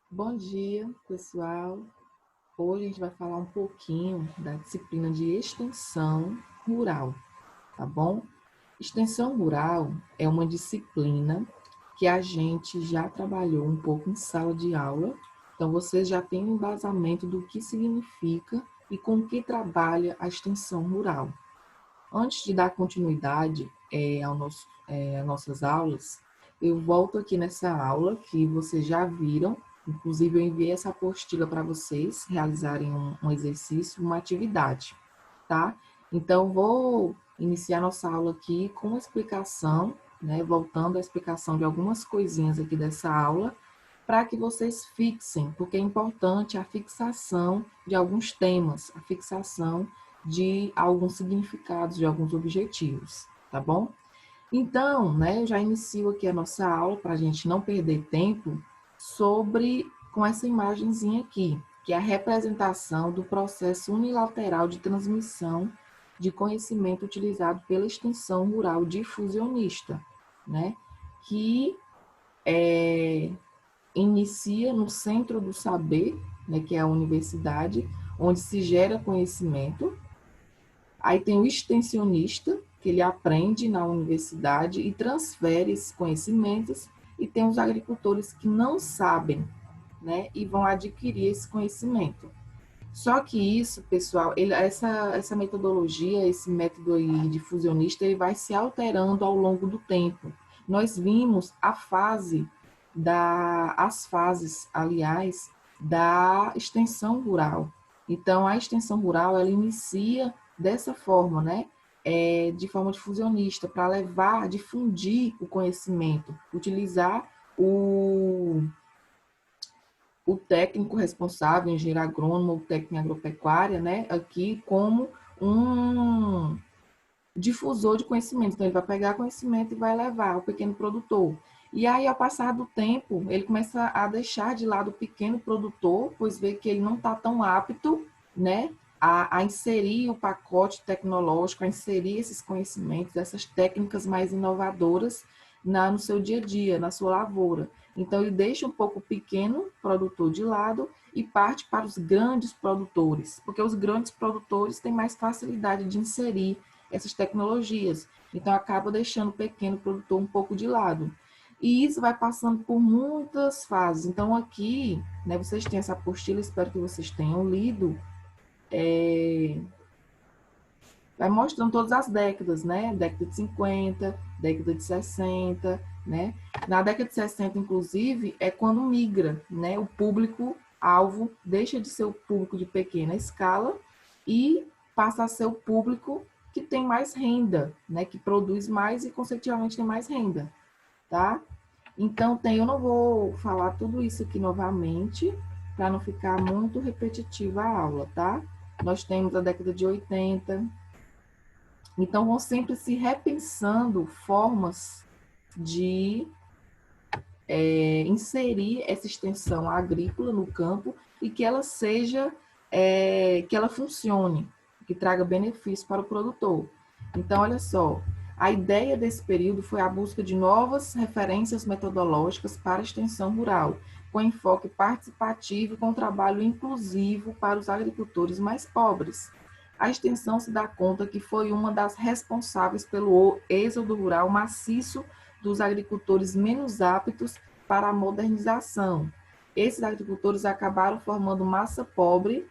Bom dia, pessoal. Hoje a gente vai falar um pouquinho da disciplina de extensão rural, tá bom? Extensão rural é uma disciplina que a gente já trabalhou um pouco em sala de aula, então vocês já têm um embasamento do que significa e com que trabalha a extensão rural. Antes de dar continuidade às nossas aulas, eu volto aqui nessa aula que vocês já viram. Inclusive, eu enviei essa apostila para vocês realizarem um exercício, uma atividade, tá? Então, vou iniciar nossa aula aqui com uma explicação, né? Voltando à explicação de algumas coisinhas aqui dessa aula, para que vocês fixem, porque é importante a fixação de alguns temas, a fixação de alguns significados, de alguns objetivos, tá bom? Então, né, eu já inicio aqui a nossa aula para a gente não perder tempo com essa imagenzinha aqui, que é a representação do processo unilateral de transmissão de conhecimento utilizado pela extensão rural difusionista, né, que inicia no centro do saber, né, que é a universidade, onde se gera conhecimento. Aí tem o extensionista, que ele aprende na universidade e transfere esses conhecimentos, e tem os agricultores que não sabem, né, e vão adquirir esse conhecimento. Só que isso, pessoal, essa metodologia, esse método aí difusionista, ele vai se alterando ao longo do tempo. Nós vimos as fases, aliás, da extensão rural. Então, a extensão rural, ela inicia dessa forma, né? De forma difusionista, para levar, difundir o conhecimento, utilizar o técnico responsável, engenheiro agrônomo ou técnico em agropecuária, né, aqui como um difusor de conhecimento. Então, ele vai pegar conhecimento e vai levar ao pequeno produtor. E aí, ao passar do tempo, ele começa a deixar de lado o pequeno produtor, pois vê que ele não está tão apto, né, a inserir o pacote tecnológico, a inserir esses conhecimentos, essas técnicas mais inovadoras no seu dia a dia, na sua lavoura. Então, ele deixa um pouco o pequeno produtor de lado e parte para os grandes produtores, porque os grandes produtores têm mais facilidade de inserir essas tecnologias. Então, acaba deixando o pequeno produtor um pouco de lado. E isso vai passando por muitas fases. Então, aqui, né, vocês têm essa apostila, espero que vocês tenham lido, vai mostrando todas as décadas, né? Década de 50, década de 60, né? Na década de 60, inclusive, é quando migra, né? O público-alvo deixa de ser o público de pequena escala e passa a ser o público que tem mais renda, né? Que produz mais e, consecutivamente, tem mais renda, tá? Então, eu não vou falar tudo isso aqui novamente, para não ficar muito repetitiva a aula, tá? Nós temos a década de 80, então, vão sempre se repensando formas de inserir essa extensão agrícola no campo e que ela seja, que ela funcione, que traga benefício para o produtor. Então, olha só, a ideia desse período foi a busca de novas referências metodológicas para a extensão rural, com enfoque participativo e com trabalho inclusivo para os agricultores mais pobres. A extensão se dá conta que foi uma das responsáveis pelo êxodo rural maciço dos agricultores menos aptos para a modernização. Esses agricultores acabaram formando massa pobre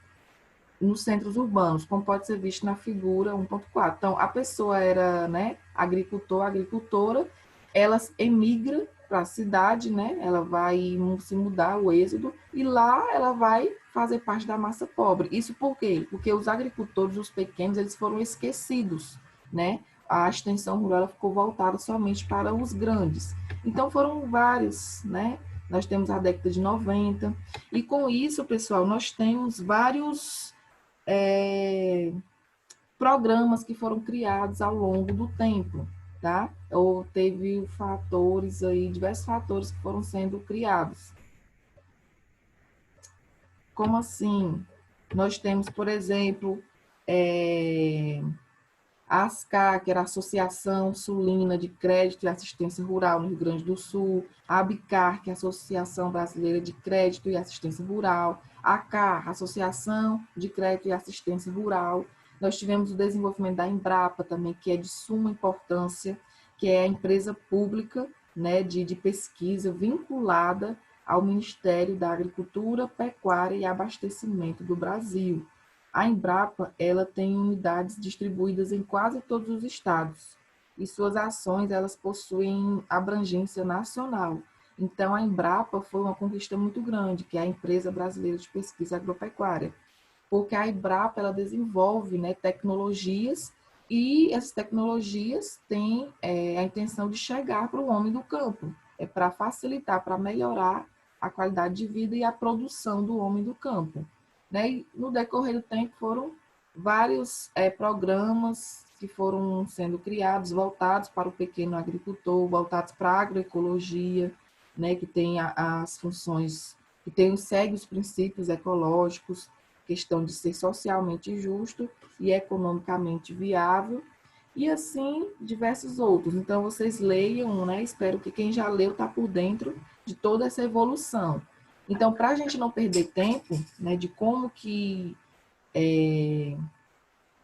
nos centros urbanos, como pode ser visto na figura 1.4. Então, a pessoa era, né, agricultor, agricultora, ela emigra para a cidade, né, ela vai se mudar, o êxodo, e lá ela vai fazer parte da massa pobre. Isso por quê? Porque os agricultores, os pequenos, eles foram esquecidos, né? A extensão rural ficou voltada somente para os grandes. Então, foram vários, né? Nós temos a década de 90, e com isso, pessoal, nós temos vários programas que foram criados ao longo do tempo, tá? Ou teve fatores aí, diversos fatores que foram sendo criados. Como assim? Nós temos, por exemplo, A ASCAR, que era a Associação Sulina de Crédito e Assistência Rural no Rio Grande do Sul, a ABICAR, que é a Associação Brasileira de Crédito e Assistência Rural, a ACAR, Associação de Crédito e Assistência Rural. Nós tivemos o desenvolvimento da Embrapa também, que é de suma importância, que é a empresa pública, né, de pesquisa vinculada ao Ministério da Agricultura, Pecuária e Abastecimento do Brasil. A Embrapa, ela tem unidades distribuídas em quase todos os estados e suas ações, elas possuem abrangência nacional. Então, a Embrapa foi uma conquista muito grande, que é a Empresa Brasileira de Pesquisa Agropecuária, porque a Embrapa, ela desenvolve, né, tecnologias e essas tecnologias têm a intenção de chegar para o homem do campo, para facilitar, para melhorar a qualidade de vida e a produção do homem do campo. Né? E no decorrer do tempo foram vários programas que foram sendo criados, voltados para o pequeno agricultor, voltados para a agroecologia, né, que tem as funções, que tem, segue os princípios ecológicos, questão de ser socialmente justo e economicamente viável, e assim diversos outros. Então, vocês leiam, né? Espero que quem já leu está por dentro de toda essa evolução. Então, para a gente não perder tempo, né, de como que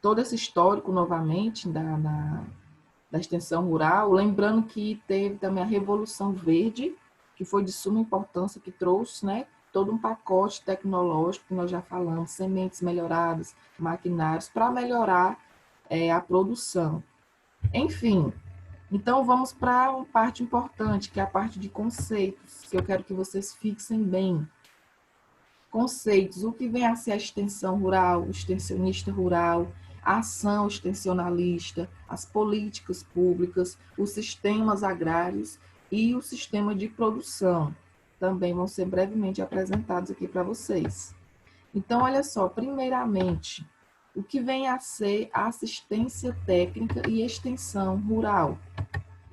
todo esse histórico, novamente, da extensão rural, lembrando que teve também a Revolução Verde, que foi de suma importância, que trouxe, né, todo um pacote tecnológico, que nós já falamos, sementes melhoradas, maquinários, para melhorar a produção. Enfim, então vamos para uma parte importante, que é a parte de conceitos, que eu quero que vocês fixem bem. Conceitos, o que vem a ser a extensão rural, o extensionista rural, a ação extensionalista, as políticas públicas, os sistemas agrários e o sistema de produção. Também vão ser brevemente apresentados aqui para vocês. Então, olha só, primeiramente, o que vem a ser a assistência técnica e extensão rural.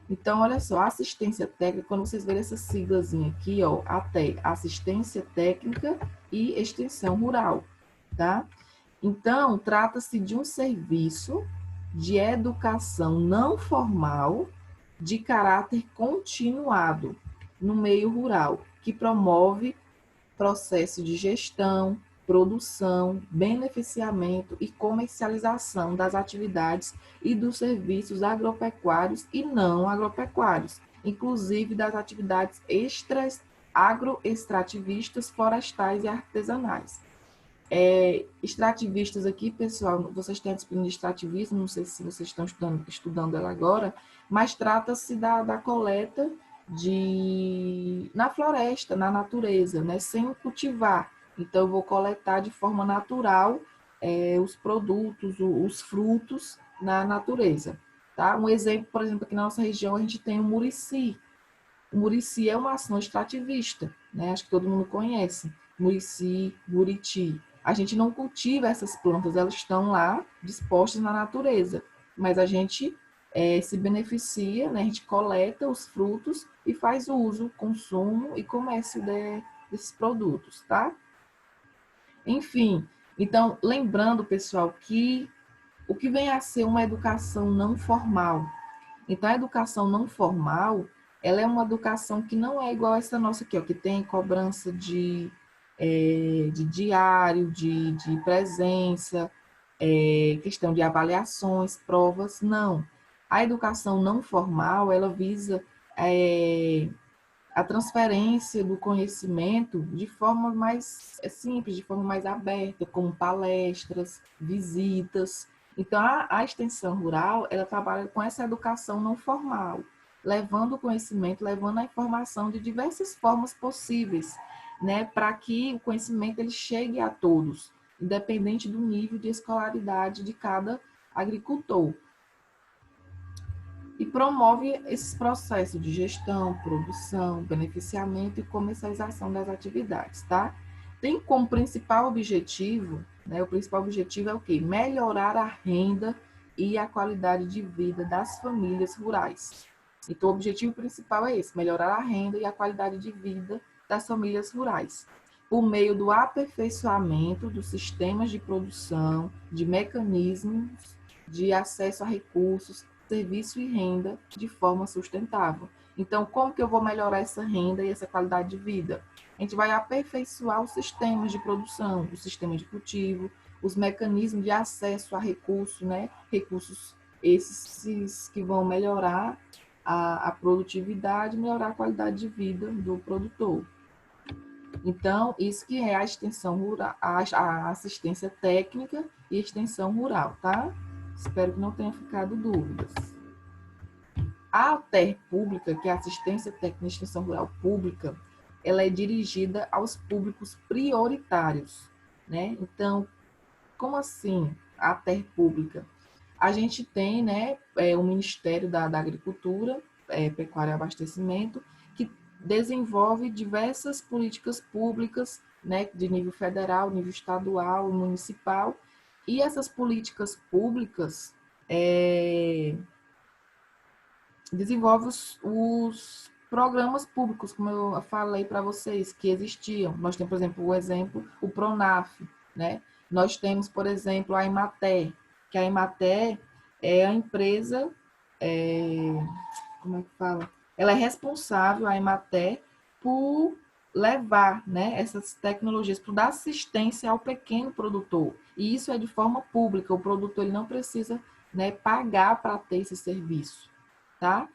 Então, olha só, assistência técnica, quando vocês verem essa siglazinha aqui, ó, até assistência técnica e extensão rural, tá? Então, trata-se de um serviço de educação não formal de caráter continuado no meio rural, que promove processo de gestão, produção, beneficiamento e comercialização das atividades e dos serviços agropecuários e não agropecuários, inclusive das atividades agroextrativistas, florestais e artesanais. Extrativistas aqui, pessoal, vocês têm a disciplina de extrativismo, não sei se vocês estão estudando ela agora, mas trata-se da coleta na floresta, na natureza, né, sem cultivar. Então, eu vou coletar de forma natural os produtos, os frutos na natureza. Tá? Um exemplo, por exemplo, aqui na nossa região, a gente tem o murici. O murici é uma ação extrativista, né? Acho que todo mundo conhece. Murici, buriti. A gente não cultiva essas plantas, elas estão lá dispostas na natureza, mas a gente se beneficia, né? A gente coleta os frutos e faz uso, consumo e comércio desses produtos, tá? Enfim, então, lembrando, pessoal, que o que vem a ser uma educação não formal. Então, a educação não formal, ela é uma educação que não é igual a essa nossa aqui, ó, que tem cobrança de diário, de presença, questão de avaliações, provas, não. A educação não formal, ela visa a transferência do conhecimento de forma mais simples, de forma mais aberta, como palestras, visitas. Então, a extensão rural, ela trabalha com essa educação não formal, levando o conhecimento, levando a informação de diversas formas possíveis, né, para que o conhecimento ele chegue a todos, independente do nível de escolaridade de cada agricultor. E promove esses processos de gestão, produção, beneficiamento e comercialização das atividades, tá? Tem como principal objetivo, né, o principal objetivo é o quê? Melhorar a renda e a qualidade de vida das famílias rurais. Então, o objetivo principal é esse, melhorar a renda e a qualidade de vida das famílias rurais, por meio do aperfeiçoamento dos sistemas de produção, de mecanismos de acesso a recursos, serviço e renda de forma sustentável. Então, como que eu vou melhorar essa renda e essa qualidade de vida? A gente vai aperfeiçoar os sistemas de produção, o sistema de cultivo, os mecanismos de acesso a recursos, né? Recursos esses que vão melhorar a produtividade, melhorar a qualidade de vida do produtor. Então, isso que é a extensão rural, a assistência técnica e extensão rural, tá? Espero que não tenha ficado dúvidas. A ATER pública, que é a assistência técnica e extensão rural pública, ela é dirigida aos públicos prioritários, né? Então, como assim a ATER pública? A gente tem, né, o Ministério da Agricultura, Pecuária e Abastecimento, que desenvolve diversas políticas públicas, né, de nível federal, nível estadual, municipal, e essas políticas públicas desenvolvem os programas públicos, como eu falei para vocês, que existiam. Nós temos, por exemplo, o PRONAF, né? Nós temos, por exemplo, a Emater, que a Emater é a empresa, como é que fala? Ela é responsável, a Emater, por levar, né, essas tecnologias, por dar assistência ao pequeno produtor. E isso é de forma pública, o produtor ele não precisa, né, pagar para ter esse serviço, tá?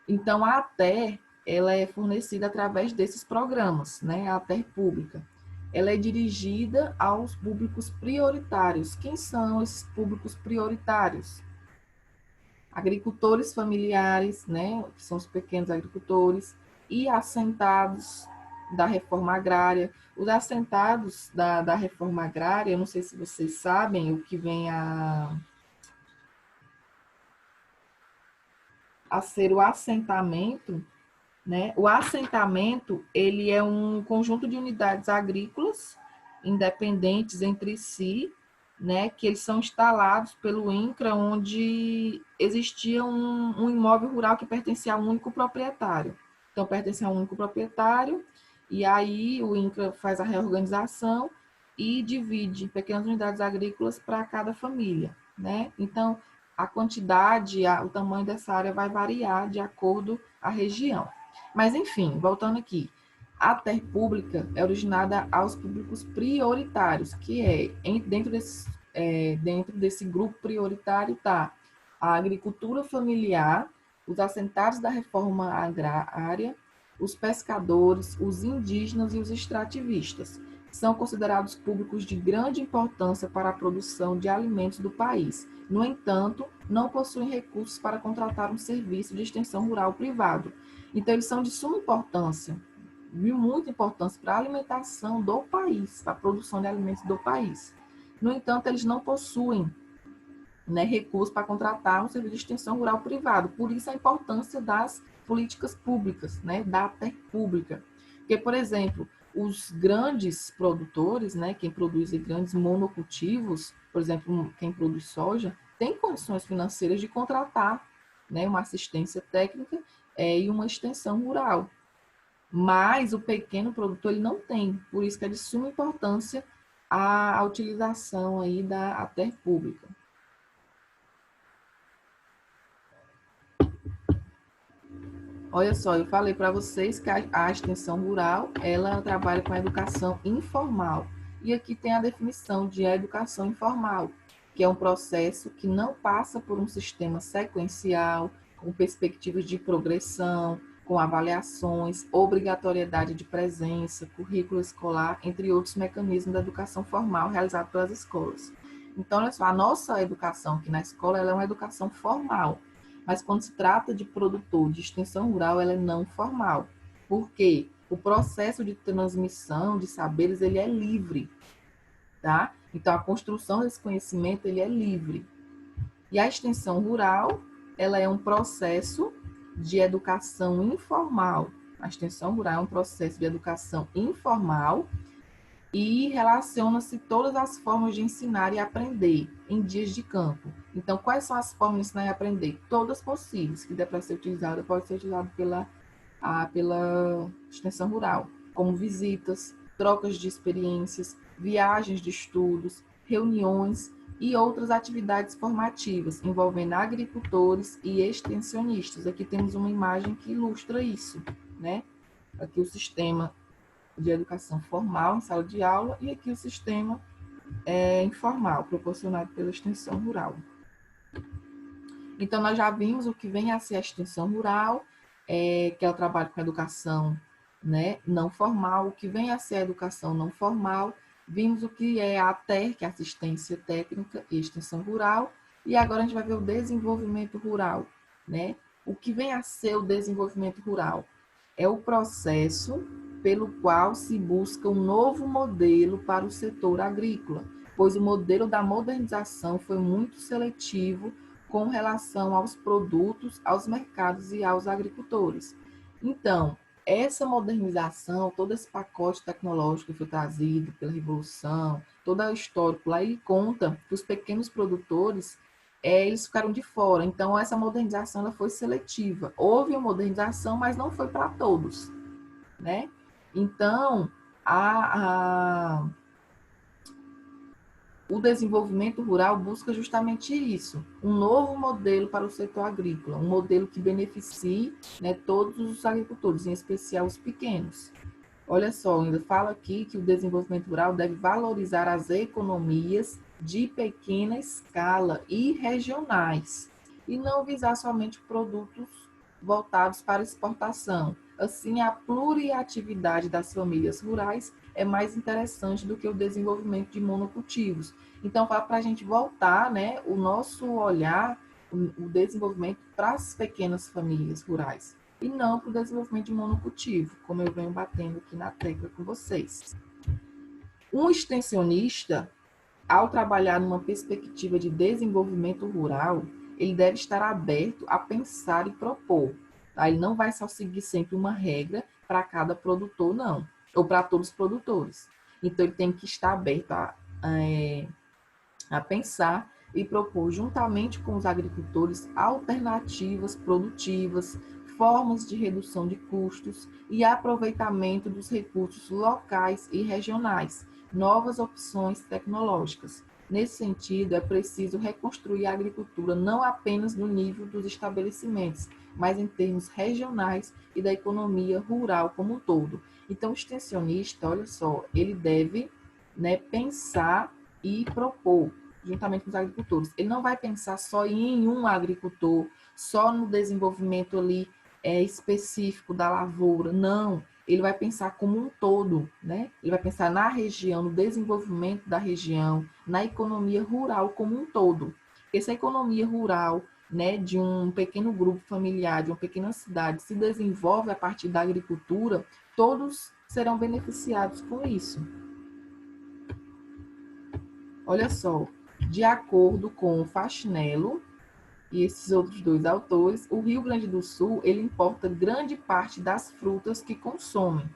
Então, a ATER, ela é fornecida através desses programas, né? A ATER pública. Ela é dirigida aos públicos prioritários. Quem são esses públicos prioritários? Agricultores familiares, né? Que são os pequenos agricultores, e assentados da reforma agrária. Os assentados da reforma agrária, eu não sei se vocês sabem o que vem a ser o assentamento, né? O assentamento, ele é um conjunto de unidades agrícolas independentes entre si, né? Que eles são instalados pelo INCRA, onde existia um imóvel rural que pertencia a um único proprietário. Então, pertence a um único proprietário, e aí o INCRA faz a reorganização e divide pequenas unidades agrícolas para cada família, né? Então, a quantidade, o tamanho dessa área vai variar de acordo com a região. Mas, enfim, voltando aqui, a terra pública é originada aos públicos prioritários, que dentro desse grupo prioritário está a agricultura familiar, os assentados da reforma agrária, os pescadores, os indígenas e os extrativistas. São considerados públicos de grande importância para a produção de alimentos do país. No entanto, não possuem recursos para contratar um serviço de extensão rural privado. Então, eles são de suma importância, de muita importância para a alimentação do país, para a produção de alimentos do país. No entanto, eles não possuem, né, recursos para contratar um serviço de extensão rural privado. Por isso, a importância das políticas públicas, né, da ATER pública. Porque, por exemplo, os grandes produtores, né, quem produz grandes monocultivos, por exemplo, quem produz soja, tem condições financeiras de contratar, né, uma assistência técnica e uma extensão rural. Mas o pequeno produtor ele não tem, por isso que é de suma importância a utilização aí da ATER pública. Olha só, eu falei para vocês que a extensão rural, ela trabalha com a educação informal. E aqui tem a definição de educação informal, que é um processo que não passa por um sistema sequencial, com perspectivas de progressão, com avaliações, obrigatoriedade de presença, currículo escolar, entre outros mecanismos da educação formal realizados pelas escolas. Então, olha só, a nossa educação aqui na escola, ela é uma educação formal, mas quando se trata de produtor de extensão rural, ela é não formal. Por quê? O processo de transmissão de saberes, ele é livre, tá? Então, a construção desse conhecimento, ele é livre. E a extensão rural, ela é um processo de educação informal. A extensão rural é um processo de educação informal e relaciona-se todas as formas de ensinar e aprender em dias de campo. Então, quais são as formas de ensinar e aprender? Todas possíveis, que der para ser utilizada, pode ser utilizada pela extensão rural, como visitas, trocas de experiências, viagens de estudos, reuniões, e outras atividades formativas envolvendo agricultores e extensionistas. Aqui temos uma imagem que ilustra isso, né? Aqui o sistema de educação formal em sala de aula e aqui o sistema informal, proporcionado pela extensão rural. Então, nós já vimos o que vem a ser a extensão rural, que é o trabalho com a educação, né, não formal, o que vem a ser a educação não formal, vimos o que é a ATER, que é Assistência Técnica e Extensão Rural, e agora a gente vai ver o desenvolvimento rural, né? O que vem a ser o desenvolvimento rural? É o processo pelo qual se busca um novo modelo para o setor agrícola, pois o modelo da modernização foi muito seletivo com relação aos produtos, aos mercados e aos agricultores. Então, essa modernização, todo esse pacote tecnológico que foi trazido pela Revolução, todo o histórico lá, ele conta que os pequenos produtores, eles ficaram de fora. Então, essa modernização ela foi seletiva. Houve uma modernização, mas não foi para todos, né? Então, o desenvolvimento rural busca justamente isso, um novo modelo para o setor agrícola, um modelo que beneficie, né, todos os agricultores, em especial os pequenos. Olha só, ainda fala aqui que o desenvolvimento rural deve valorizar as economias de pequena escala e regionais, e não visar somente produtos voltados para exportação. Assim, a pluriatividade das famílias rurais é mais interessante do que o desenvolvimento de monocultivos. Então, para a gente voltar, né, o nosso olhar, o desenvolvimento para as pequenas famílias rurais e não para o desenvolvimento de monocultivo, como eu venho batendo aqui na tecla com vocês. Um extensionista, ao trabalhar numa perspectiva de desenvolvimento rural, ele deve estar aberto a pensar e propor. Tá? Ele não vai só seguir sempre uma regra para cada produtor, não, ou para todos os produtores. Então, ele tem que estar aberto a pensar e propor, juntamente com os agricultores, alternativas produtivas, formas de redução de custos e aproveitamento dos recursos locais e regionais, novas opções tecnológicas. Nesse sentido, é preciso reconstruir a agricultura não apenas no nível dos estabelecimentos, mas em termos regionais e da economia rural como um todo. Então, o extensionista, olha só, ele deve, né, pensar e propor, juntamente com os agricultores. Ele não vai pensar só em um agricultor, só no desenvolvimento ali específico da lavoura, não. Ele vai pensar como um todo, né? Ele vai pensar na região, no desenvolvimento da região, na economia rural como um todo. Essa economia rural, né, de um pequeno grupo familiar, de uma pequena cidade, se desenvolve a partir da agricultura, todos serão beneficiados com isso. Olha só, de acordo com o Faxinello e esses outros dois autores, o Rio Grande do Sul ele importa grande parte das frutas que consome.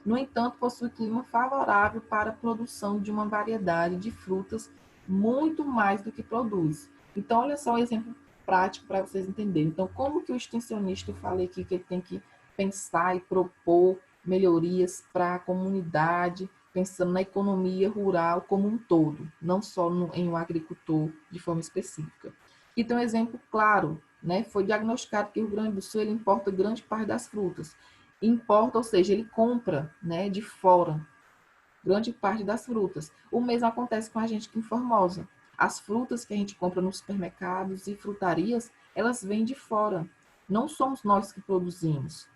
No entanto, possui clima favorável para a produção de uma variedade de frutas muito mais do que produz. Então, olha só um exemplo prático para vocês entenderem. Então, como que o extensionista, eu falei aqui que ele tem que pensar e propor melhorias para a comunidade, pensando na economia rural como um todo, não só em um agricultor de forma específica. Então, um exemplo claro, né, foi diagnosticado que o Rio Grande do Sul ele importa grande parte das frutas. Importa, ou seja, ele compra, né, de fora grande parte das frutas. O mesmo acontece com a gente aqui em Formosa. As frutas que a gente compra nos supermercados e frutarias, elas vêm de fora. Não somos nós que produzimos.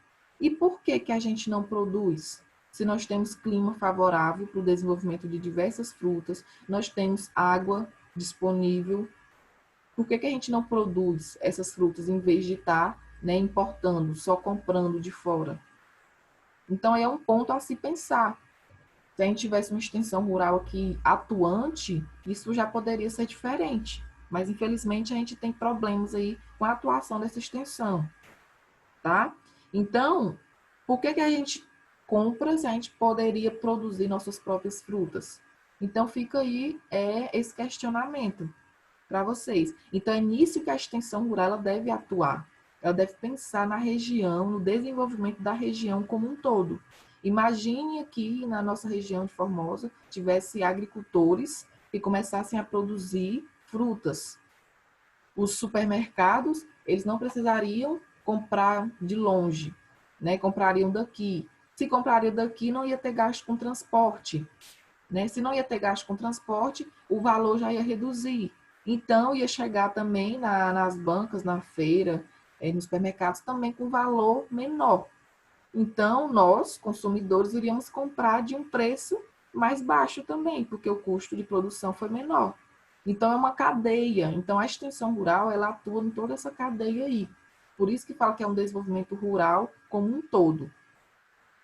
E por que que a gente não produz? Se nós temos clima favorável para o desenvolvimento de diversas frutas, nós temos água disponível, por que que a gente não produz essas frutas em vez de estar, né, importando, só comprando de fora? Então, é um ponto a se pensar. Se a gente tivesse uma extensão rural aqui atuante, isso já poderia ser diferente. Mas, infelizmente, a gente tem problemas aí com a atuação dessa extensão, tá? Então, por que que a gente compra se a gente poderia produzir nossas próprias frutas? Então, fica aí esse questionamento para vocês. Então, é nisso que a extensão rural ela deve atuar. Ela deve pensar na região, no desenvolvimento da região como um todo. Imagine aqui na nossa região de Formosa, tivesse agricultores, e começassem a produzir frutas. Os supermercados, eles não precisariam comprar de longe, né? Comprariam daqui. Se comprariam daqui, não ia ter gasto com transporte, né? Se não ia ter gasto com transporte, o valor já ia reduzir. Então, ia chegar também nas bancas, na feira, nos supermercados, também com valor menor. Então, nós, consumidores, iríamos comprar de um preço mais baixo também, porque o custo de produção foi menor. Então, é uma cadeia. Então, a extensão rural, ela atua em toda essa cadeia aí. Por isso que fala que é um desenvolvimento rural como um todo.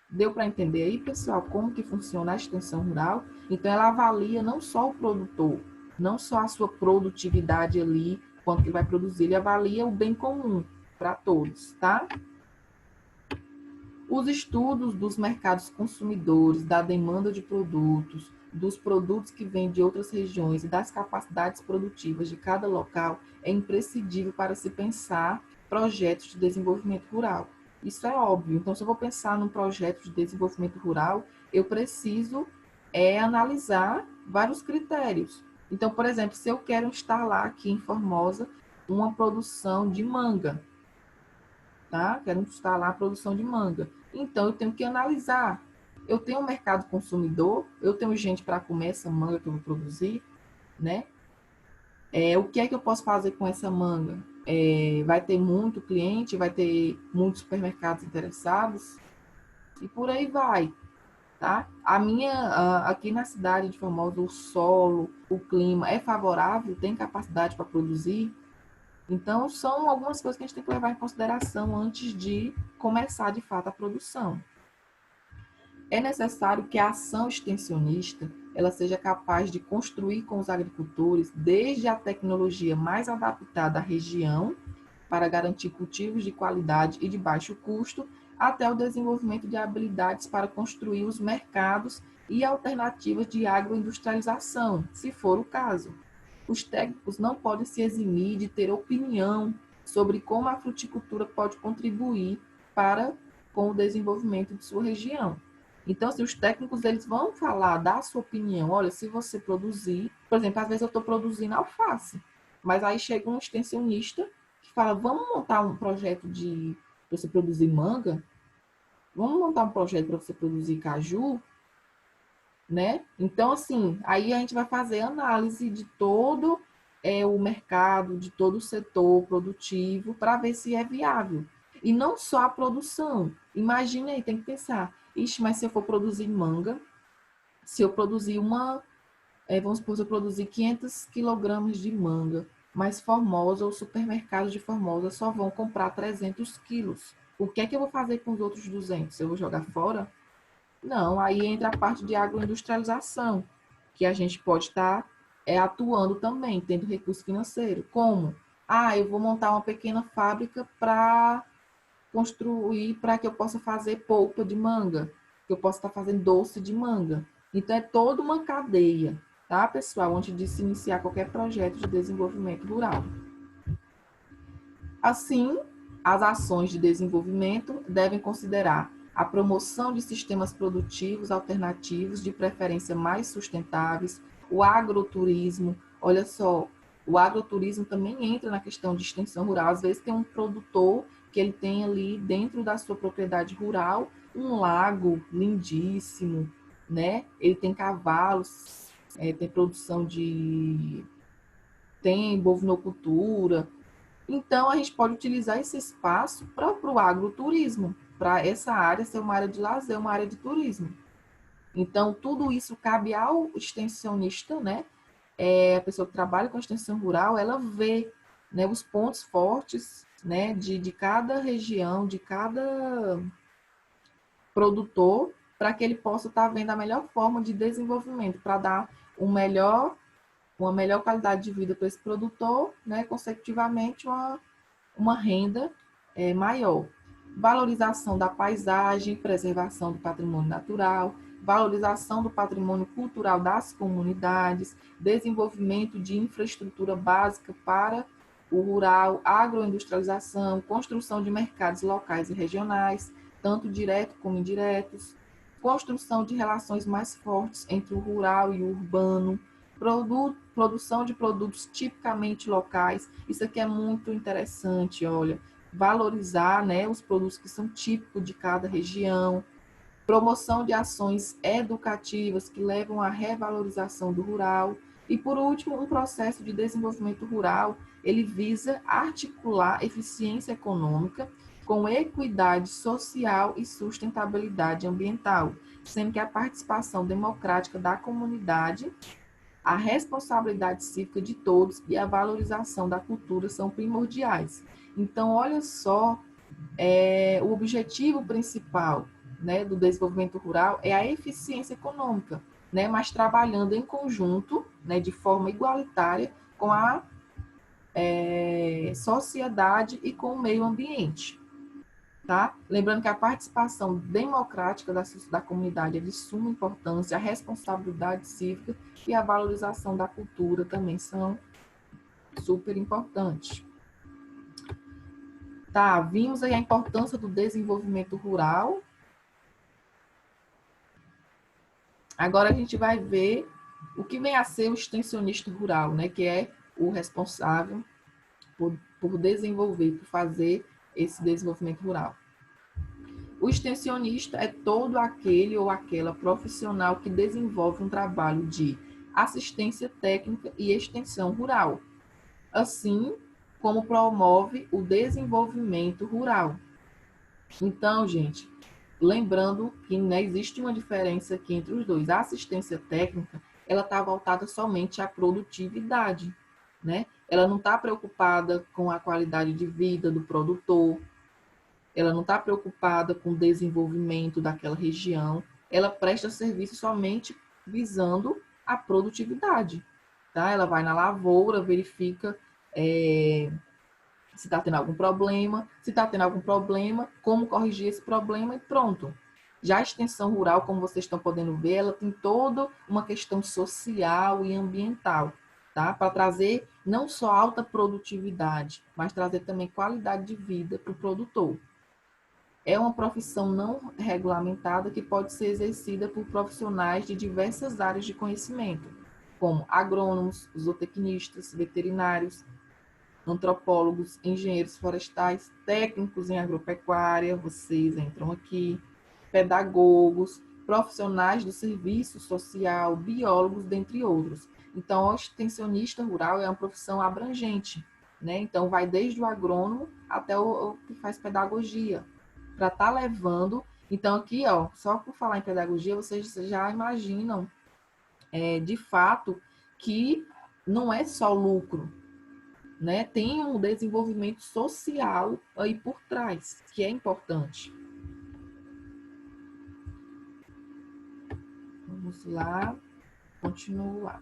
Deu para entender aí, pessoal, como que funciona a extensão rural? Então, ela avalia não só o produtor, não só a sua produtividade ali, quanto que vai produzir, ele avalia o bem comum para todos, tá? Os estudos dos mercados consumidores, da demanda de produtos, dos produtos que vêm de outras regiões e das capacidades produtivas de cada local é imprescindível para se pensar projetos de desenvolvimento rural. Isso é óbvio. Então, se eu vou pensar num projeto de desenvolvimento rural, eu preciso analisar vários critérios. Então, por exemplo, se eu quero instalar aqui em Formosa uma produção de manga, tá? Quero instalar a produção de manga. Então, eu tenho que analisar. Eu tenho um mercado consumidor, eu tenho gente para comer essa manga que eu vou produzir, né? O que é que eu posso fazer com essa manga? Vai ter muito cliente, vai ter muitos supermercados interessados e por aí vai, tá? Aqui na cidade de Formosa, o solo, o clima é favorável, tem capacidade para produzir. Então, são algumas coisas que a gente tem que levar em consideração antes de começar, de fato, a produção. É necessário que a ação extensionista ela seja capaz de construir com os agricultores desde a tecnologia mais adaptada à região para garantir cultivos de qualidade e de baixo custo, até o desenvolvimento de habilidades para construir os mercados e alternativas de agroindustrialização, se for o caso. Os técnicos não podem se eximir de ter opinião sobre como a fruticultura pode contribuir com o desenvolvimento de sua região. Então, assim, os técnicos eles vão falar, dar a sua opinião. Olha, se você produzir, por exemplo, às vezes eu estou produzindo alface, mas aí chega um extensionista que fala, vamos montar um projeto de você produzir manga, vamos montar um projeto para você produzir caju, né? Então, assim, aí a gente vai fazer análise de todo o mercado, de todo o setor produtivo, para ver se é viável. E não só a produção. Imagine aí, tem que pensar, ixi, mas se eu for produzir manga, se eu produzir vamos supor, se eu produzir 500 quilogramas de manga, mas Formosa, os supermercados de Formosa só vão comprar 300 quilos. O que é que eu vou fazer com os outros 200? Eu vou jogar fora? Não, aí entra a parte de agroindustrialização, que a gente pode estar atuando também, tendo recurso financeiro. Como? Ah, eu vou montar uma pequena fábrica para construir, para que eu possa fazer polpa de manga, que eu possa estar fazendo doce de manga. Então, é toda uma cadeia, tá, pessoal, antes de se iniciar qualquer projeto de desenvolvimento rural. Assim, as ações de desenvolvimento devem considerar a promoção de sistemas produtivos alternativos, de preferência mais sustentáveis, o agroturismo. Olha só, o agroturismo também entra na questão de extensão rural. Às vezes tem um produtor que ele tem ali dentro da sua propriedade rural um lago lindíssimo, né? Ele tem cavalos, tem produção tem bovinocultura. Então, a gente pode utilizar esse espaço para o agroturismo, para essa área ser uma área de lazer, uma área de turismo. Então, tudo isso cabe ao extensionista, né? A pessoa que trabalha com extensão rural, ela vê, né, os pontos fortes, né, de cada região, de cada produtor, para que ele possa estar vendo a melhor forma de desenvolvimento, para dar uma melhor qualidade de vida para esse produtor, né, consecutivamente uma renda maior. Valorização da paisagem, preservação do patrimônio natural, valorização do patrimônio cultural das comunidades, desenvolvimento de infraestrutura básica para o rural, agroindustrialização, construção de mercados locais e regionais, tanto diretos como indiretos, construção de relações mais fortes entre o rural e o urbano, Produção de produtos tipicamente locais. Isso aqui é muito interessante, olha. Valorizar, né, os produtos que são típicos de cada região. Promoção de ações educativas que levam à revalorização do rural. E, por último, um processo de desenvolvimento rural, ele visa articular eficiência econômica com equidade social e sustentabilidade ambiental, sendo que a participação democrática da comunidade, a responsabilidade cívica de todos e a valorização da cultura são primordiais. Então, olha só, o objetivo principal, né, do desenvolvimento rural é a eficiência econômica, né, mas trabalhando em conjunto, né, de forma igualitária com a sociedade e com o meio ambiente. Tá? Lembrando que a participação democrática da comunidade é de suma importância, a responsabilidade cívica e a valorização da cultura também são super importantes. Tá, vimos aí a importância do desenvolvimento rural. Agora a gente vai ver o que vem a ser o extensionista rural, né? Que é o responsável por desenvolver, por fazer esse desenvolvimento rural. O extensionista é todo aquele ou aquela profissional que desenvolve um trabalho de assistência técnica e extensão rural, assim como promove o desenvolvimento rural. Então, gente, lembrando que, né, existe uma diferença aqui entre os dois. A assistência técnica, ela está voltada somente à produtividade, né? Ela não está preocupada com a qualidade de vida do produtor, ela não está preocupada com o desenvolvimento daquela região, ela presta serviço somente visando a produtividade, tá? Ela vai na lavoura, verifica se está tendo algum problema, se está tendo algum problema, como corrigir esse problema e pronto. Já a extensão rural, como vocês estão podendo ver, ela tem toda uma questão social e ambiental, tá? Para trazer não só alta produtividade, mas trazer também qualidade de vida para o produtor. É uma profissão não regulamentada que pode ser exercida por profissionais de diversas áreas de conhecimento, como agrônomos, zootecnistas, veterinários, antropólogos, engenheiros florestais, técnicos em agropecuária, vocês entram aqui, pedagogos, profissionais do serviço social, biólogos, dentre outros. Então, o extensionista rural é uma profissão abrangente, né? Então, vai desde o agrônomo até o que faz pedagogia, para estar levando. Então, aqui, ó, só por falar em pedagogia, vocês já imaginam, de fato, que não é só lucro, né? Tem um desenvolvimento social aí por trás, que é importante. Vamos lá, continuar.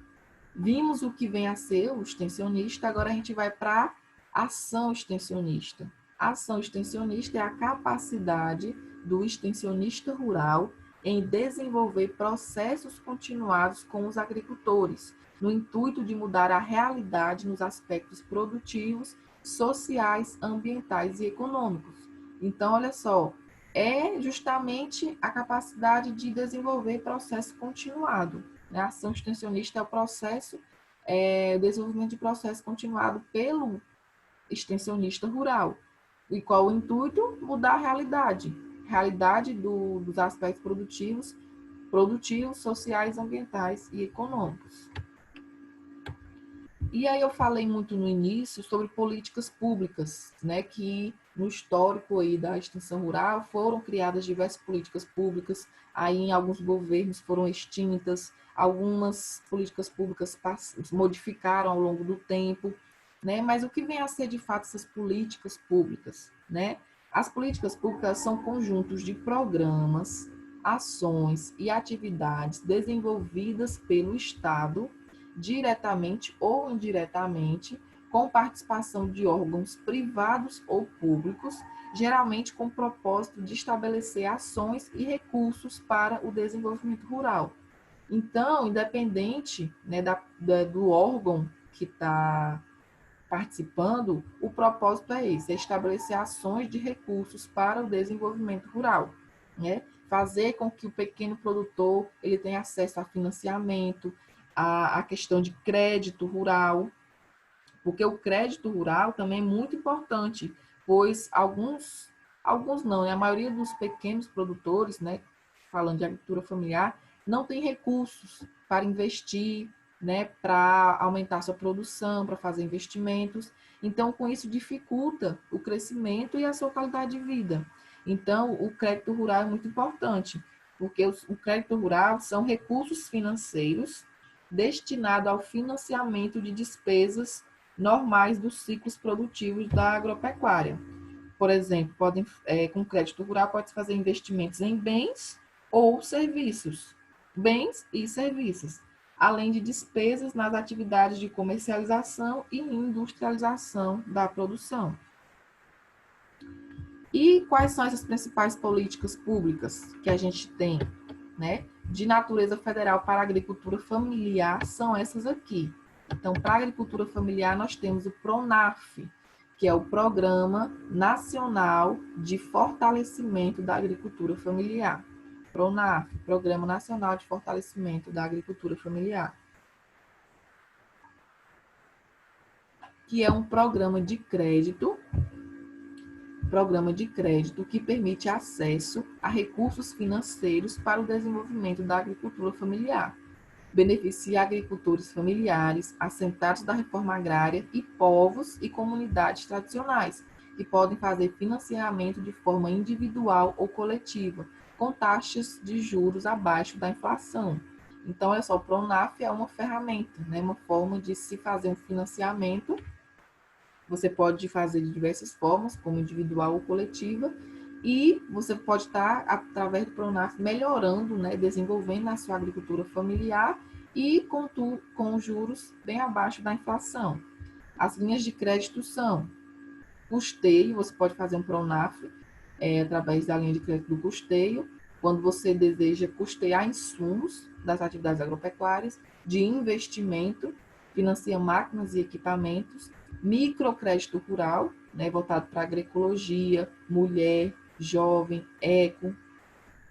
Vimos o que vem a ser o extensionista, agora a gente vai para a ação extensionista. A ação extensionista é a capacidade do extensionista rural em desenvolver processos continuados com os agricultores, no intuito de mudar a realidade nos aspectos produtivos, sociais, ambientais e econômicos. Então, olha só, é justamente a capacidade de desenvolver processo continuado. Né? A ação extensionista é o processo, o desenvolvimento de processo continuado pelo extensionista rural. E qual o intuito? Mudar a realidade dos aspectos produtivos, sociais, ambientais e econômicos. E aí eu falei muito no início sobre políticas públicas, né, que no histórico aí da extensão rural foram criadas diversas políticas públicas, aí em alguns governos foram extintas, algumas políticas públicas modificaram ao longo do tempo, né, mas o que vem a ser de fato essas políticas públicas, né? As políticas públicas são conjuntos de programas, ações e atividades desenvolvidas pelo Estado diretamente ou indiretamente, com participação de órgãos privados ou públicos, geralmente com o propósito de estabelecer ações e recursos para o desenvolvimento rural. Então, independente, né, do órgão que está participando, o propósito é esse, é estabelecer ações de recursos para o desenvolvimento rural, né? Fazer com que o pequeno produtor ele tenha acesso a financiamento, a questão de crédito rural, porque o crédito rural também é muito importante, pois alguns não, né? A maioria dos pequenos produtores, né, falando de agricultura familiar, não tem recursos para investir, né, para aumentar sua produção, para fazer investimentos. Então, com isso dificulta o crescimento e a sua qualidade de vida. Então, o crédito rural é muito importante, porque o crédito rural são recursos financeiros destinados ao financiamento de despesas normais dos ciclos produtivos da agropecuária. Por exemplo, com crédito rural pode-se fazer investimentos em bens ou serviços, bens e serviços, além de despesas nas atividades de comercialização e industrialização da produção. E quais são essas principais políticas públicas que a gente tem, né, de natureza federal para a agricultura familiar? São essas aqui. Então, para a agricultura familiar, nós temos o PRONAF, que é o Programa Nacional de Fortalecimento da Agricultura Familiar. PRONAF, Programa Nacional de Fortalecimento da Agricultura Familiar, que é um programa de crédito que permite acesso a recursos financeiros para o desenvolvimento da agricultura familiar. Beneficia agricultores familiares, assentados da reforma agrária e povos e comunidades tradicionais, que podem fazer financiamento de forma individual ou coletiva, com taxas de juros abaixo da inflação. Então, olha só, o PRONAF é uma ferramenta, né, uma forma de se fazer um financiamento. Você pode fazer de diversas formas, como individual ou coletiva, e você pode estar, através do PRONAF, melhorando, né, desenvolvendo a sua agricultura familiar e com juros bem abaixo da inflação. As linhas de crédito são custeio, você pode fazer um PRONAF através da linha de crédito do custeio, quando você deseja custear insumos das atividades agropecuárias, de investimento, financia máquinas e equipamentos, microcrédito rural, né, voltado para agroecologia, mulher, jovem, eco,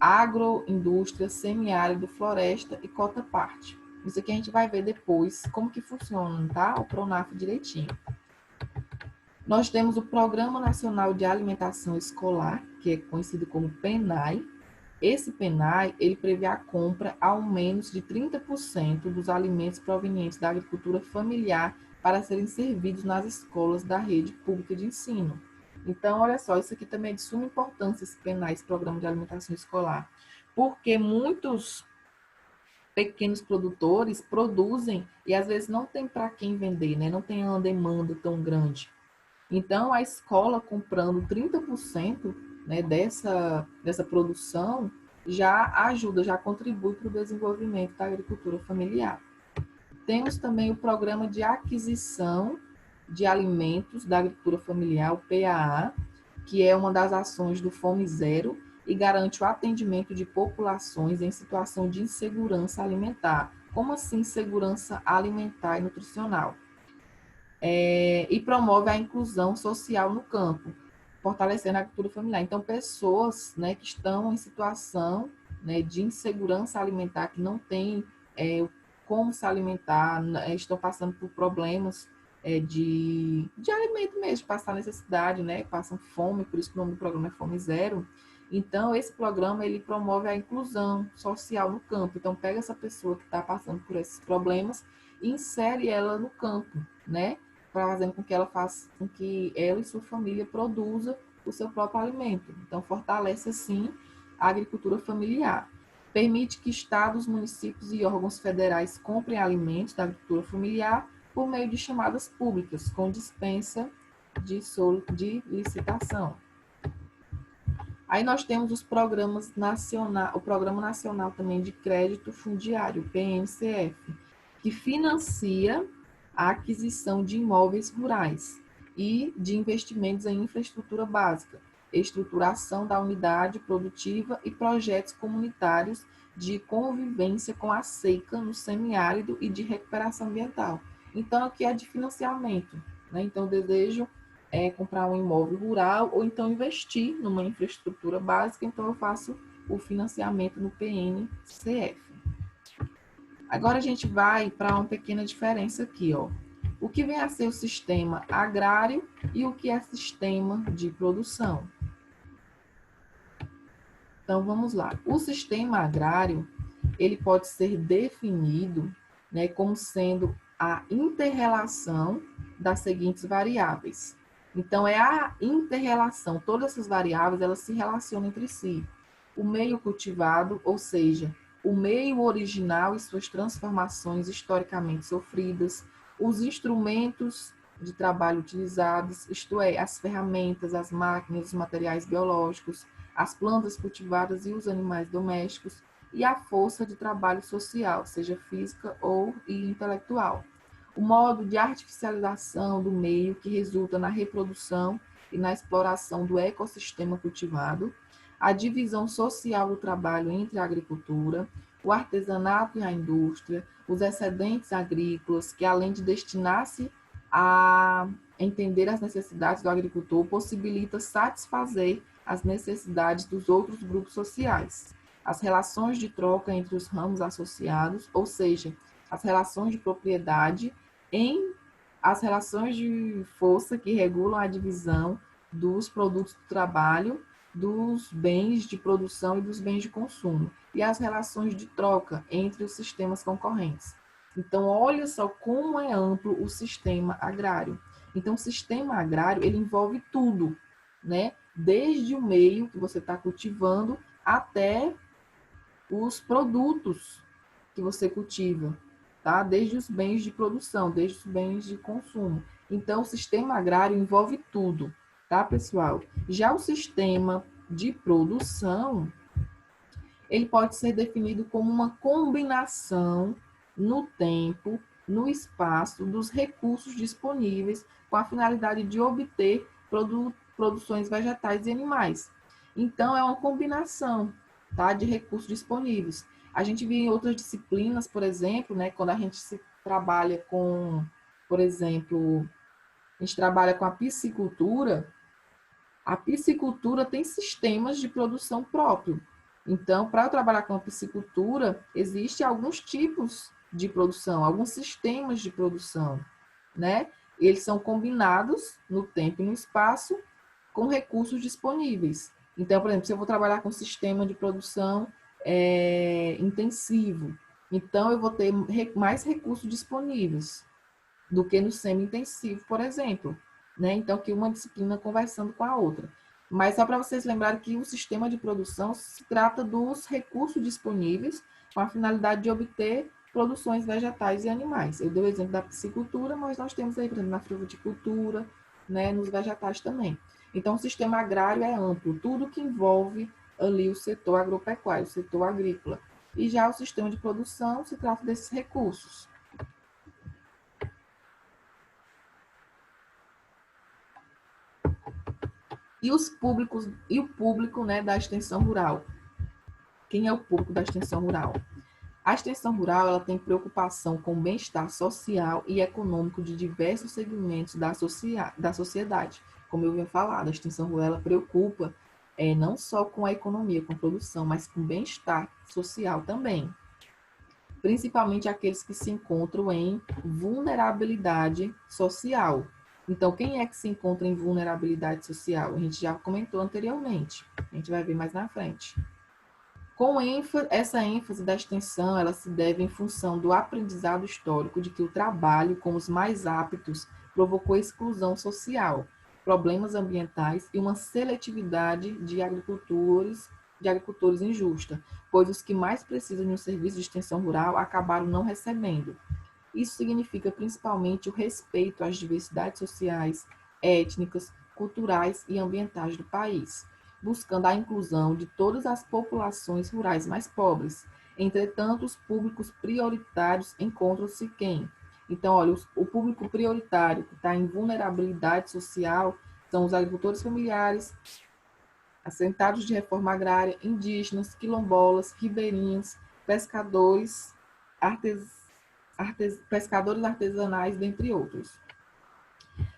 agroindústria, semiárido, floresta e cota parte. Isso aqui a gente vai ver depois como que funciona, tá? O PRONAF direitinho. Nós temos o Programa Nacional de Alimentação Escolar, que é conhecido como PENAE. Esse PENAE, ele prevê a compra ao menos de 30% dos alimentos provenientes da agricultura familiar para serem servidos nas escolas da rede pública de ensino. Então, olha só, isso aqui também é de suma importância, esse PENAE, esse Programa de Alimentação Escolar, porque muitos pequenos produtores produzem e às vezes não tem para quem vender, né? Não tem uma demanda tão grande. Então, a escola comprando 30%, né, dessa produção já ajuda, já contribui para o desenvolvimento da agricultura familiar. Temos também o Programa de Aquisição de Alimentos da Agricultura Familiar, o PAA, que é uma das ações do Fome Zero e garante o atendimento de populações em situação de insegurança alimentar. Como assim segurança alimentar e nutricional? E promove a inclusão social no campo, fortalecendo a agricultura familiar. Então, pessoas, né, que estão em situação, né, de insegurança alimentar, que não têm como se alimentar, estão passando por problemas de alimento mesmo, passar necessidade, né, passam fome, por isso que o nome do programa é Fome Zero. Então, esse programa, ele promove a inclusão social no campo. Então, pega essa pessoa que está passando por esses problemas e insere ela no campo, né, fazendo com que ela faça com que ela e sua família produza o seu próprio alimento. Então, fortalece, assim, a agricultura familiar. Permite que estados, municípios e órgãos federais comprem alimentos da agricultura familiar por meio de chamadas públicas, com dispensa de licitação. Aí nós temos os programas nacional, o Programa Nacional também de Crédito Fundiário, PNCF, que financia a aquisição de imóveis rurais e de investimentos em infraestrutura básica, estruturação da unidade produtiva e projetos comunitários de convivência com a seca no semiárido e de recuperação ambiental. Então, aqui é de financiamento, né? Então, eu desejo comprar um imóvel rural ou então investir numa infraestrutura básica, então eu faço o financiamento no PNCF. Agora a gente vai para uma pequena diferença aqui, ó. O que vem a ser o sistema agrário e o que é sistema de produção. Então, vamos lá. O sistema agrário, ele pode ser definido, né, como sendo a inter-relação das seguintes variáveis. Então, é a inter-relação. Todas essas variáveis, elas se relacionam entre si. O meio cultivado, ou seja, o meio original e suas transformações historicamente sofridas, os instrumentos de trabalho utilizados, isto é, as ferramentas, as máquinas, os materiais biológicos, as plantas cultivadas e os animais domésticos, e a força de trabalho social, seja física ou intelectual. O modo de artificialização do meio que resulta na reprodução e na exploração do ecossistema cultivado, a divisão social do trabalho entre a agricultura, o artesanato e a indústria, os excedentes agrícolas, que além de destinar-se a entender as necessidades do agricultor, possibilita satisfazer as necessidades dos outros grupos sociais. As relações de troca entre os ramos associados, ou seja, as relações de propriedade, em as relações de força que regulam a divisão dos produtos do trabalho, dos bens de produção e dos bens de consumo, e as relações de troca entre os sistemas concorrentes. Então, olha só como é amplo o sistema agrário. Então, o sistema agrário, ele envolve tudo, né? Desde o meio que você está cultivando até os produtos que você cultiva, tá? Desde os bens de produção, desde os bens de consumo. Então, o sistema agrário envolve tudo, tá, pessoal? Já o sistema de produção, ele pode ser definido como uma combinação no tempo, no espaço, dos recursos disponíveis com a finalidade de obter produções vegetais e animais. Então, é uma combinação, tá, de recursos disponíveis. A gente vê em outras disciplinas, por exemplo, né, quando a gente se trabalha com, por exemplo, a gente trabalha com a piscicultura tem sistemas de produção próprio. Então, para eu trabalhar com a piscicultura, existem alguns tipos de produção, alguns sistemas de produção, né? Eles são combinados no tempo e no espaço com recursos disponíveis. Então, por exemplo, se eu vou trabalhar com sistema de produção intensivo, então eu vou ter mais recursos disponíveis do que no semi-intensivo, por exemplo, né? Então, que uma disciplina conversando com a outra. Mas só para vocês lembrarem que o sistema de produção se trata dos recursos disponíveis com a finalidade de obter produções vegetais e animais. Eu dei o exemplo da piscicultura, mas nós temos aí, por exemplo, na fruticultura, né, nos vegetais também. Então, o sistema agrário é amplo, tudo que envolve ali o setor agropecuário, o setor agrícola. E já o sistema de produção se trata desses recursos. E os públicos e o público, né, da extensão rural. Quem é o público da extensão rural? A extensão rural, ela tem preocupação com o bem-estar social e econômico de diversos segmentos da sociedade. Como eu havia falado, a extensão rural ela preocupa não só com a economia, com a produção, mas com o bem-estar social também. Principalmente aqueles que se encontram em vulnerabilidade social. Então, quem é que se encontra em vulnerabilidade social? A gente já comentou anteriormente, a gente vai ver mais na frente. Com essa ênfase da extensão, ela se deve em função do aprendizado histórico de que o trabalho com os mais aptos provocou exclusão social, problemas ambientais e uma seletividade de agricultores injusta, pois os que mais precisam de um serviço de extensão rural acabaram não recebendo. Isso significa principalmente o respeito às diversidades sociais, étnicas, culturais e ambientais do país, buscando a inclusão de todas as populações rurais mais pobres. Entretanto, os públicos prioritários encontram-se quem? Então, olha, o público prioritário que está em vulnerabilidade social são os agricultores familiares, assentados de reforma agrária, indígenas, quilombolas, ribeirinhos, pescadores, pescadores artesanais, dentre outros.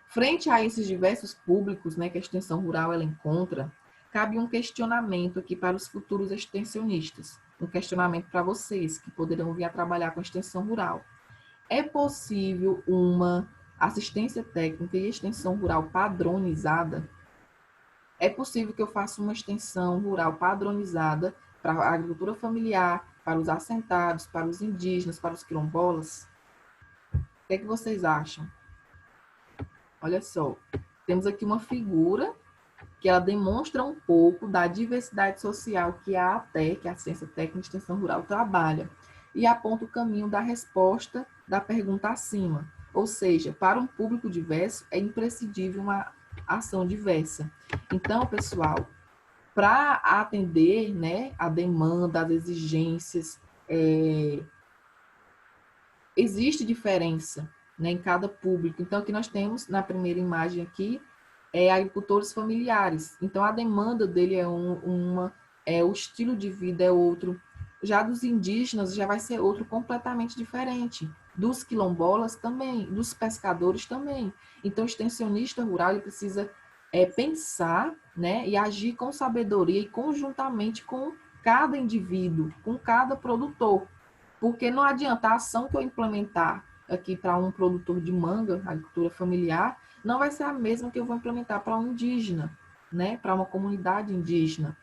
Frente a esses diversos públicos, né, que a extensão rural ela encontra, cabe um questionamento aqui para os futuros extensionistas. um questionamento para vocês que poderão vir a trabalhar com extensão rural. É possível uma assistência técnica e extensão rural padronizada? É possível que eu faça uma extensão rural padronizada para a agricultura familiar, para os assentados, para os indígenas, para os quilombolas? O que é que vocês acham? Olha só, temos aqui uma figura que ela demonstra um pouco da diversidade social que a ATE, que é a Ciência Técnica de Extensão Rural, trabalha, e aponta o caminho da resposta da pergunta acima. Ou seja, para um público diverso, é imprescindível uma ação diversa. Então, pessoal, para atender, né, a demanda, as exigências, existe diferença, né, em cada público. Então, aqui nós temos, na primeira imagem aqui, agricultores familiares. Então, a demanda dele é o estilo de vida é outro. Já dos indígenas, já vai ser outro completamente diferente. Dos quilombolas também, dos pescadores também. Então, o extensionista rural, ele precisa pensar, né, e agir com sabedoria e conjuntamente com cada indivíduo, com cada produtor. Porque não adianta a ação que eu implementar aqui para um produtor de manga, agricultura familiar, não vai ser a mesma que eu vou implementar para um indígena, né? Para uma comunidade indígena.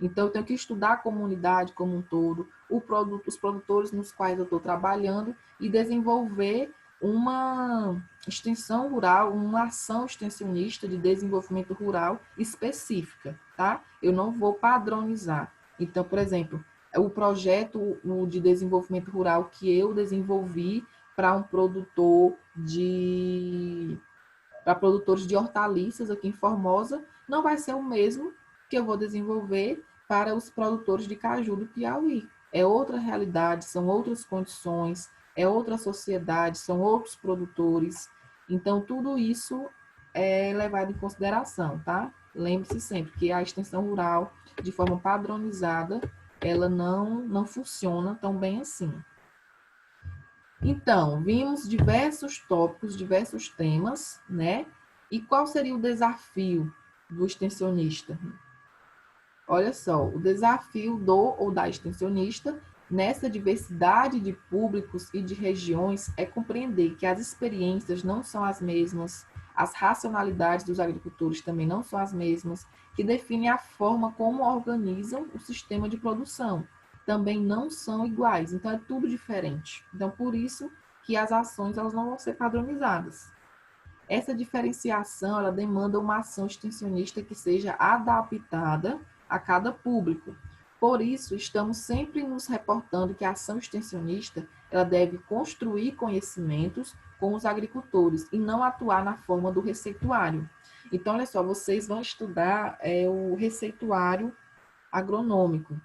Então, eu tenho que estudar a comunidade como um todo, os produtores nos quais eu estou trabalhando e desenvolver uma extensão rural, uma ação extensionista de desenvolvimento rural específica, tá? Eu não vou padronizar. Então, por exemplo, o projeto de desenvolvimento rural que eu desenvolvi para um produtor para produtores de hortaliças aqui em Formosa, não vai ser o mesmo que eu vou desenvolver para os produtores de caju do Piauí. É outra realidade, são outras condições, é outra sociedade, são outros produtores. Então, tudo isso é levado em consideração, tá? Lembre-se sempre que a extensão rural, de forma padronizada, ela não funciona tão bem assim. Então, vimos diversos tópicos, diversos temas, né? E qual seria o desafio do extensionista? Olha só, o desafio do ou da extensionista nessa diversidade de públicos e de regiões é compreender que as experiências não são as mesmas, as racionalidades dos agricultores também não são as mesmas, que definem a forma como organizam o sistema de produção. Também não são iguais, então é tudo diferente. Então, por isso que as ações elas não vão ser padronizadas. Essa diferenciação ela demanda uma ação extensionista que seja adaptada a cada público. Por isso, estamos sempre nos reportando que a ação extensionista ela deve construir conhecimentos com os agricultores e não atuar na forma do receituário. Então, olha só, vocês vão estudar o receituário agronômico.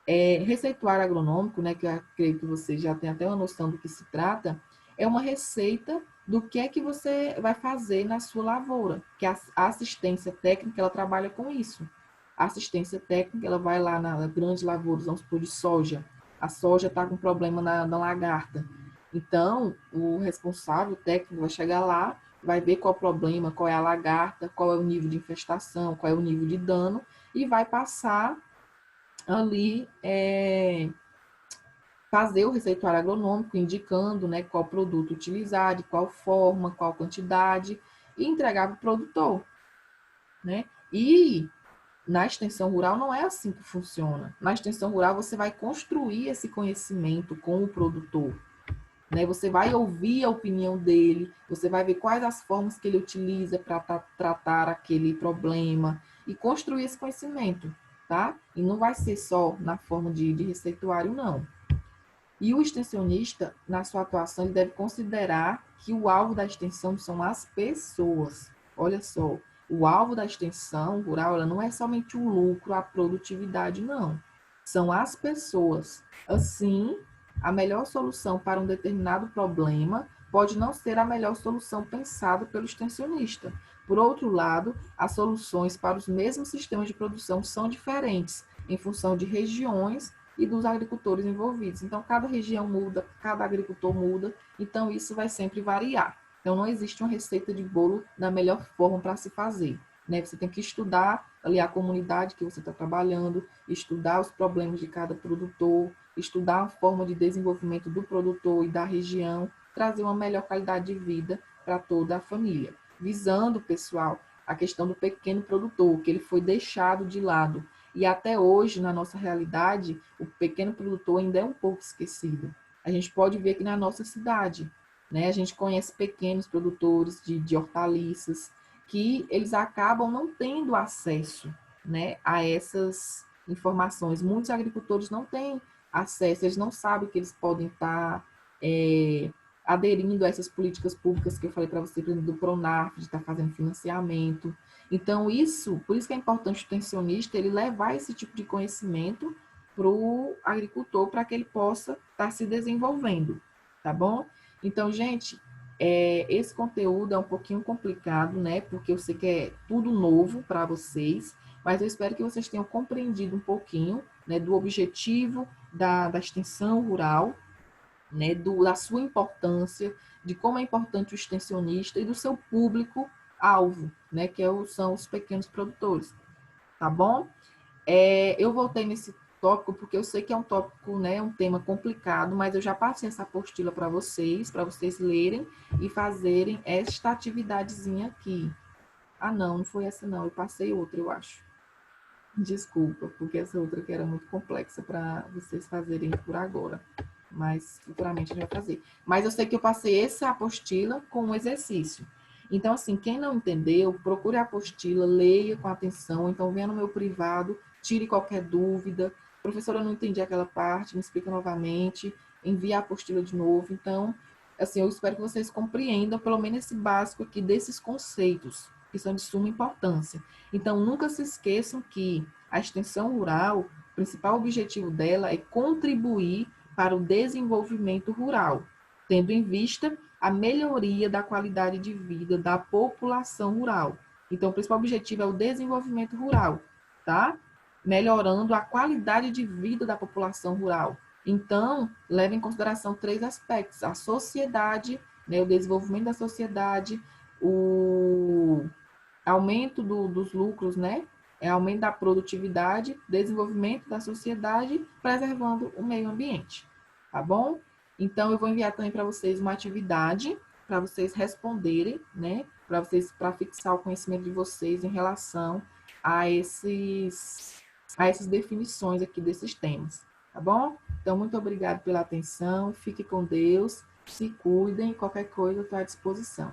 Receituário agronômico, né, que eu creio que vocês já têm até uma noção do que se trata, é uma receita do que é que você vai fazer na sua lavoura, que a assistência técnica, ela trabalha com isso. A assistência técnica, ela vai lá na grandes lavouras, vamos supor, de soja. A soja está com problema na lagarta. Então, o responsável técnico vai chegar lá, vai ver qual é o problema, qual é a lagarta, qual é o nível de infestação, qual é o nível de dano, e vai passar ali fazer o receituário agronômico, indicando, né, qual produto utilizar, de qual forma, qual quantidade, e entregar para o produtor, né? E na extensão rural não é assim que funciona. Na extensão rural você vai construir esse conhecimento com o produtor, né? Você vai ouvir a opinião dele, você vai ver quais as formas que ele utiliza para tratar aquele problema e construir esse conhecimento, tá? E não vai ser só na forma de receituário, não. E o extensionista, na sua atuação, ele deve considerar que o alvo da extensão são as pessoas. Olha só, o alvo da extensão rural ela não é somente o lucro, a produtividade, não. São as pessoas. Assim, a melhor solução para um determinado problema pode não ser a melhor solução pensada pelo extensionista. Por outro lado, as soluções para os mesmos sistemas de produção são diferentes em função de regiões e dos agricultores envolvidos. Então, cada região muda, cada agricultor muda, então isso vai sempre variar. Então, não existe uma receita de bolo da melhor forma para se fazer, né? Você tem que estudar ali a comunidade que você está trabalhando, estudar os problemas de cada produtor, estudar a forma de desenvolvimento do produtor e da região, trazer uma melhor qualidade de vida para toda a família, visando, pessoal, a questão do pequeno produtor, que ele foi deixado de lado. E até hoje, na nossa realidade, o pequeno produtor ainda é um pouco esquecido. A gente pode ver aqui na nossa cidade, né? A gente conhece pequenos produtores de hortaliças que eles acabam não tendo acesso, né, a essas informações. Muitos agricultores não têm acesso, eles não sabem que eles podem estar aderindo a essas políticas públicas que eu falei para você, por exemplo, do Pronaf, de estar fazendo financiamento. Então, por isso que é importante o extensionista ele levar esse tipo de conhecimento para o agricultor, para que ele possa estar se desenvolvendo, tá bom? Então, gente, esse conteúdo é um pouquinho complicado, né? Porque eu sei que é tudo novo para vocês, mas eu espero que vocês tenham compreendido um pouquinho, né, do objetivo da extensão rural, né, da sua importância, de como é importante o extensionista e do seu público-alvo, né, são os pequenos produtores, tá bom? Eu voltei nesse tópico porque eu sei que é um tópico, né, um tema complicado, mas eu já passei essa apostila para vocês lerem e fazerem esta atividadezinha aqui. Ah, não foi essa não, eu passei outra, eu acho. Desculpa, porque essa outra que era muito complexa para vocês fazerem por agora. Mas futuramente a gente vai fazer. Mas eu sei que eu passei essa apostila com um exercício. Então, assim, quem não entendeu, procure a apostila, leia com atenção. Então, venha no meu privado, tire qualquer dúvida. Professora, eu não entendi aquela parte, me explica novamente. Envie a apostila de novo. Então, assim, eu espero que vocês compreendam pelo menos esse básico aqui desses conceitos, que são de suma importância. Então, nunca se esqueçam que a extensão rural, o principal objetivo dela é contribuir para o desenvolvimento rural, tendo em vista a melhoria da qualidade de vida da população rural. Então, o principal objetivo é o desenvolvimento rural, tá? Melhorando a qualidade de vida da população rural. Então, leve em consideração três aspectos: a sociedade, né, o desenvolvimento da sociedade, o aumento dos lucros, né? Aumento da produtividade, desenvolvimento da sociedade, preservando o meio ambiente, tá bom? Então, eu vou enviar também para vocês uma atividade para vocês responderem, né? Para fixar o conhecimento de vocês em relação a essas definições aqui desses temas, tá bom? Então, muito obrigado pela atenção, fique com Deus, se cuidem, qualquer coisa eu estou à disposição.